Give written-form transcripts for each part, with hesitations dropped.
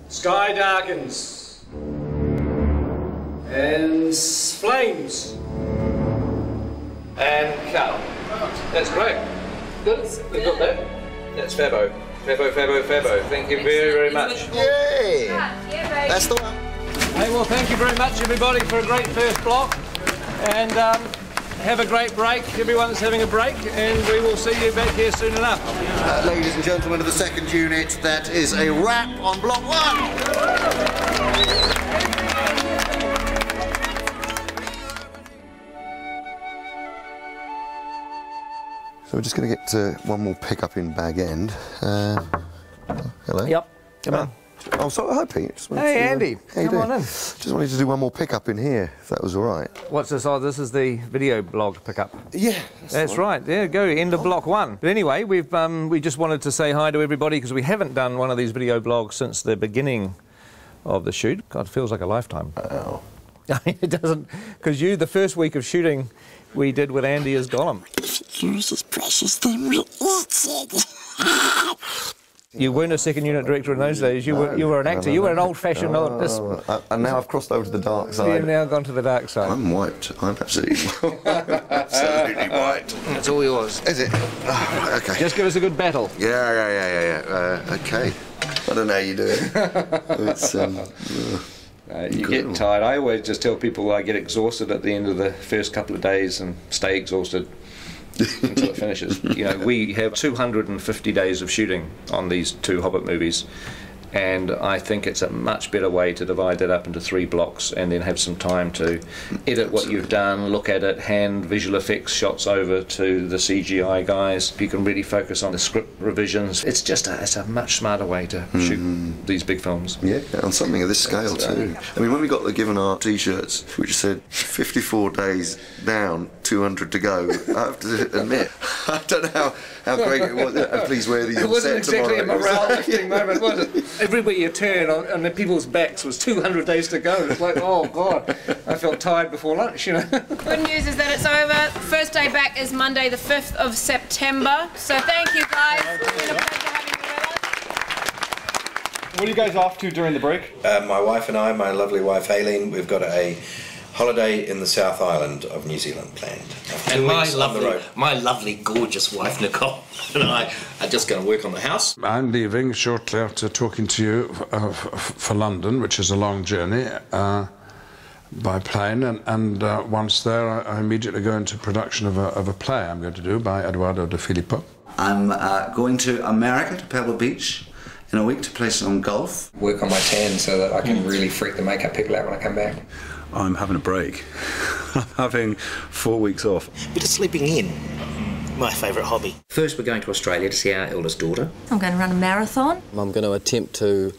Sky darkens. And flames. And cut. That's great. Good. We've got that. That's Fabo. Fabo. Thank you very, very much. Yay! That's the one. Hey, well, thank you very much, everybody, for a great first block. And have a great break. Everyone's having a break, and we will see you back here soon enough. Ladies and gentlemen of the second unit, that is a wrap on block 1. So we're just going to get one more pick-up in Bag End. Hello. Yep. Come on. Oh, so hi, Pete. Hey, Andy. Come on in. Just wanted to do one more pick-up in here, if that was all right. What's this? Oh, this is the video blog pickup. Yeah. That's right. There, go. End of block 1. But anyway, we just wanted to say hi to everybody because we haven't done one of these video blogs since the beginning of the shoot. God, it feels like a lifetime. Oh. It doesn't, because the first week of shooting, we did with Andy as Gollum. Use this precious thing we You weren't a second unit director in those days. You were an actor. You were an old-fashioned. And now I've crossed over to the dark side. You've now gone to the dark side. I'm wiped. I'm absolutely wiped. That's all yours. Is it? Oh, okay. Just give us a good battle. Yeah. Okay. I don't know how you do it. It's you get tired. I always just tell people I get exhausted at the end of the first couple of days and stay exhausted until it finishes. You know, we have 250 days of shooting on these 2 Hobbit movies, and I think it's a much better way to divide that up into 3 blocks and then have some time to edit what you've done, look at it, hand visual effects shots over to the CGI guys. You can really focus on the script revisions. It's a much smarter way to shoot these big films. Yeah, on something of this scale too. I mean, when we got the given our T-shirts, which said 54 days down, 200 to go, I have to admit, I don't know how great it was. Please wear these. It wasn't exactly a morale-lifting moment, was it? Everywhere you turn on the people's backs was 200 days to go. It's like, oh God, I felt tired before lunch, you know. Good news is that it's over. First day back is Monday the 5th of September. So thank you guys. It's been a pleasure having you with us. What are you guys off to during the break? My wife and I, my lovely wife Aileen, we've got a holiday in the South Island of New Zealand planned. And my lovely, gorgeous wife Nicole and I are just going to work on the house. I'm leaving shortly after talking to you for London, which is a long journey, by plane, and once there I immediately go into production of a play I'm going to do by Eduardo de Filippo. I'm going to America, to Pebble Beach, in a week to play some golf. Work on my tan so that I can really freak the makeup people out when I come back. I'm having a break. I'm having 4 weeks off. Bit of sleeping in. My favourite hobby. First we're going to Australia to see our eldest daughter. I'm going to run a marathon. I'm going to attempt to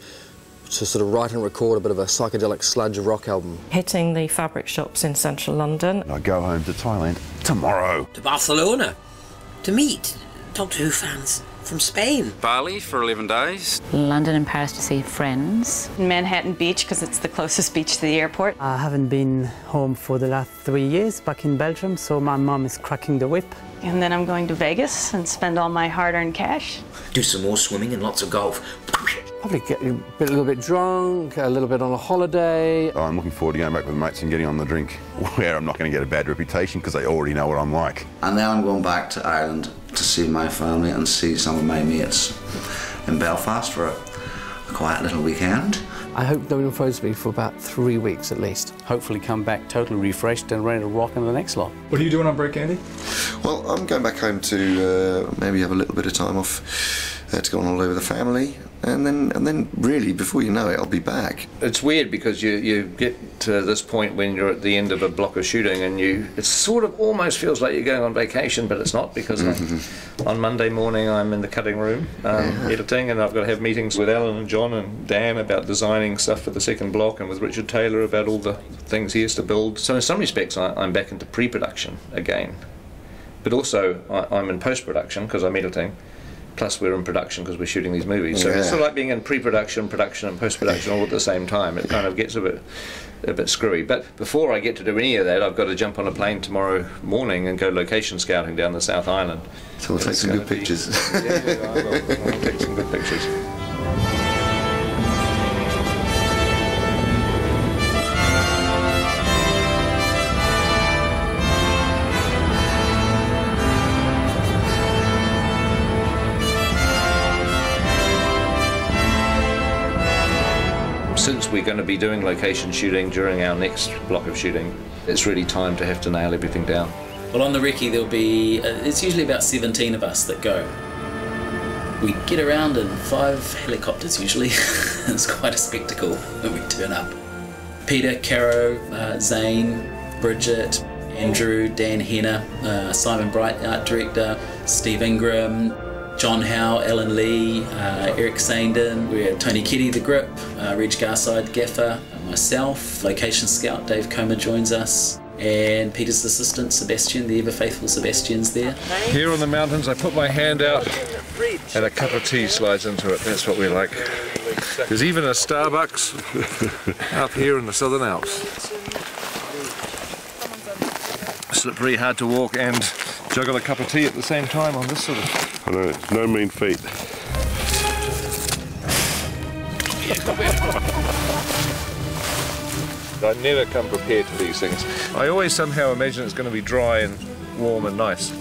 sort of write and record a bit of a psychedelic sludge rock album. Hitting the fabric shops in central London. I go home to Thailand tomorrow. To Barcelona. To meet Doctor Who fans from Spain. Bali for 11 days. London and Paris to see friends. Manhattan Beach, because it's the closest beach to the airport. I haven't been home for the last 3 years, back in Belgium, so my mum is cracking the whip. And then I'm going to Vegas and spend all my hard-earned cash. Do some more swimming and lots of golf. Probably get a little bit drunk, a little bit on a holiday. I'm looking forward to going back with mates and getting on the drink, where I'm not going to get a bad reputation because they already know what I'm like. And now I'm going back to Ireland to see my family and see some of my mates in Belfast for a quiet little weekend. I hope no one phones me for about 3 weeks at least. Hopefully come back totally refreshed and ready to rock into the next lot. What are you doing on break, Andy? Well, I'm going back home to maybe have a little bit of time off to go on holiday with the family, and then really, before you know it, I'll be back. It's weird because you get to this point when you're at the end of a block of shooting and it sort of almost feels like you're going on vacation, but it's not, because on Monday morning I'm in the cutting room editing, and I've got to have meetings with Alan and John and Dan about designing stuff for the second block, and with Richard Taylor about all the things he has to build. So in some respects I'm back into pre-production again, but also I'm in post-production because I'm editing. Plus we're in production because we're shooting these movies. So it's sort of like being in pre-production, production and post-production all at the same time. It kind of gets a bit screwy. But before I get to do any of that, I've got to jump on a plane tomorrow morning and go location scouting down the South Island. So we'll take some good pictures. Yeah, I will. I'll take some good pictures. because we're going to be doing location shooting during our next block of shooting, it's really time to have to nail everything down. Well, on the recce there'll be, it's usually about 17 of us that go. We get around in 5 helicopters usually. It's quite a spectacle when we turn up. Peter, Caro, Zane, Bridget, Andrew, Dan Henner, Simon Bright, art director, Steve Ingram, John Howe, Alan Lee, Eric Sandin, we have Tony Keddy, the grip, Reg Garside, gaffer, myself, location scout Dave Comer joins us, and Peter's assistant Sebastian, the ever faithful Sebastian's there. Here on the mountains I put my hand out and a cup of tea slides into it. That's what we like. There's even a Starbucks up here in the Southern Alps. Slippery, hard to walk and juggle a cup of tea at the same time on this sort of... I know, it's no mean feat. I never come prepared to these things. I always somehow imagine it's going to be dry and warm and nice.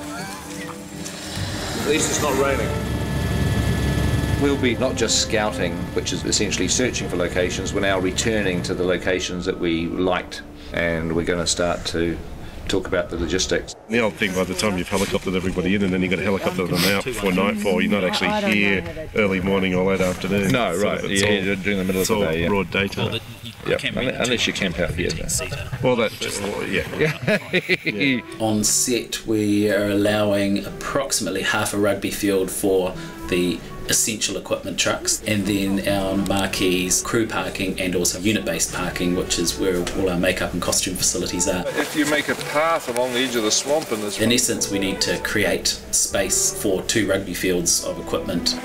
At least it's not raining. We'll be not just scouting, which is essentially searching for locations, we're now returning to the locations that we liked, and we're going to start to talk about the logistics. The old thing, by the time you've helicoptered everybody in and then you've got to helicopter them out before nightfall, you're not actually here early morning or late afternoon. No, right, it's yeah, you're during the middle of the day. It's all broad daytime. Yep. Unless you camp out here. Well, that's yeah. On set, we are allowing approximately half a rugby field for the essential equipment trucks, and then our marquees, crew parking, and also unit-based parking, which is where all our makeup and costume facilities are. If you make a path along the edge of the swamp in this, in essence, we need to create space for 2 rugby fields of equipment.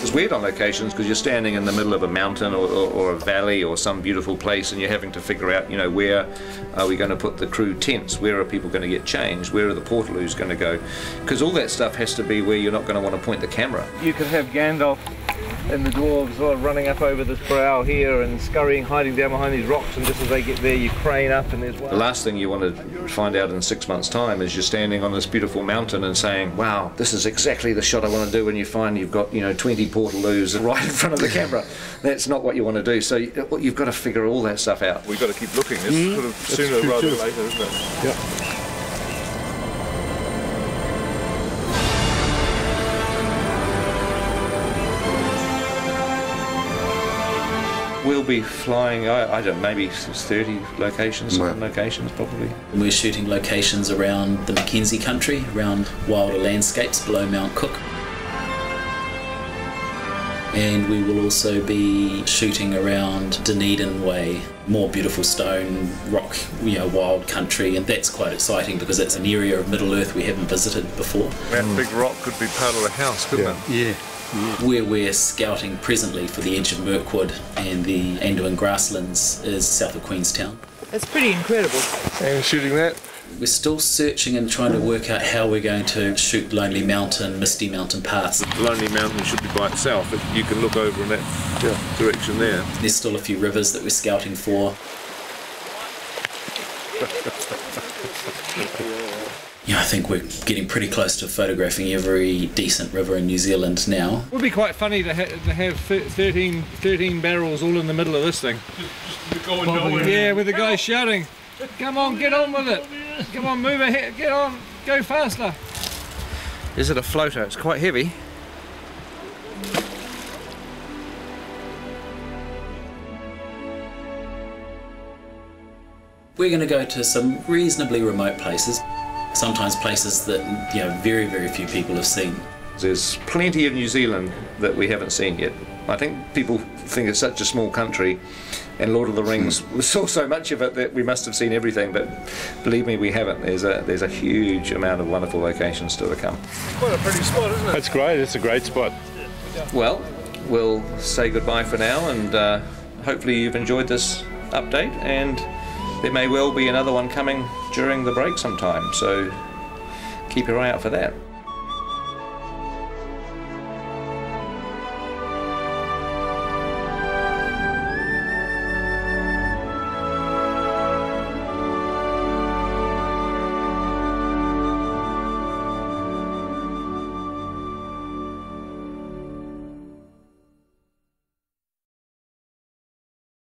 It's weird on locations because you're standing in the middle of a mountain or a valley or some beautiful place, and you're having to figure out, you know, where are we going to put the crew tents, where are people going to get changed, where are the portaloos going to go, because all that stuff has to be where you're not going to want to point the camera. You could have Gandalf and the dwarves sort of running up over this brow here and scurrying, hiding down behind these rocks, and just as they get there you crane up and there's one. The last thing you want to find out in 6 months' time is you're standing on this beautiful mountain and saying, wow, this is exactly the shot I want to do, when you find you've got, you know, 20 portaloos right in front of the camera. That's not what you want to do, so you've got to figure all that stuff out. We've got to keep looking. It's sort of sooner rather than later, isn't it? Yeah. We'll be flying, I don't know, maybe 30 locations, some locations probably. We're shooting locations around the Mackenzie country, around wilder landscapes below Mount Cook. And we will also be shooting around Dunedin Way, more beautiful stone, rock, you know, wild country, and that's quite exciting because it's an area of Middle Earth we haven't visited before. That big rock could be part of the house, couldn't it? Yeah. Where we're scouting presently for the edge of Mirkwood and the Anduin grasslands is south of Queenstown. It's pretty incredible. And shooting that? We're still searching and trying to work out how we're going to shoot Lonely Mountain, Misty Mountain paths. Lonely Mountain should be by itself, but you can look over in that direction there. There's still a few rivers that we're scouting for. Yeah, I think we're getting pretty close to photographing every decent river in New Zealand now. It would be quite funny to have 13 barrels all in the middle of this thing. Going nowhere. Yeah, with the guy shouting, come on, get on with it. Come on, move ahead, get on, go faster. Is it a floater? It's quite heavy. We're going to go to some reasonably remote places. Sometimes places that, you know, very, very few people have seen. There's plenty of New Zealand that we haven't seen yet. I think people think it's such a small country, and Lord of the Rings, we saw so much of it that we must have seen everything, but believe me, we haven't. There's a huge amount of wonderful locations still to come. Quite a pretty spot, isn't it? That's great, it's a great spot. Well, we'll say goodbye for now, and hopefully you've enjoyed this update, and there may well be another one coming during the break sometime, so keep your eye out for that.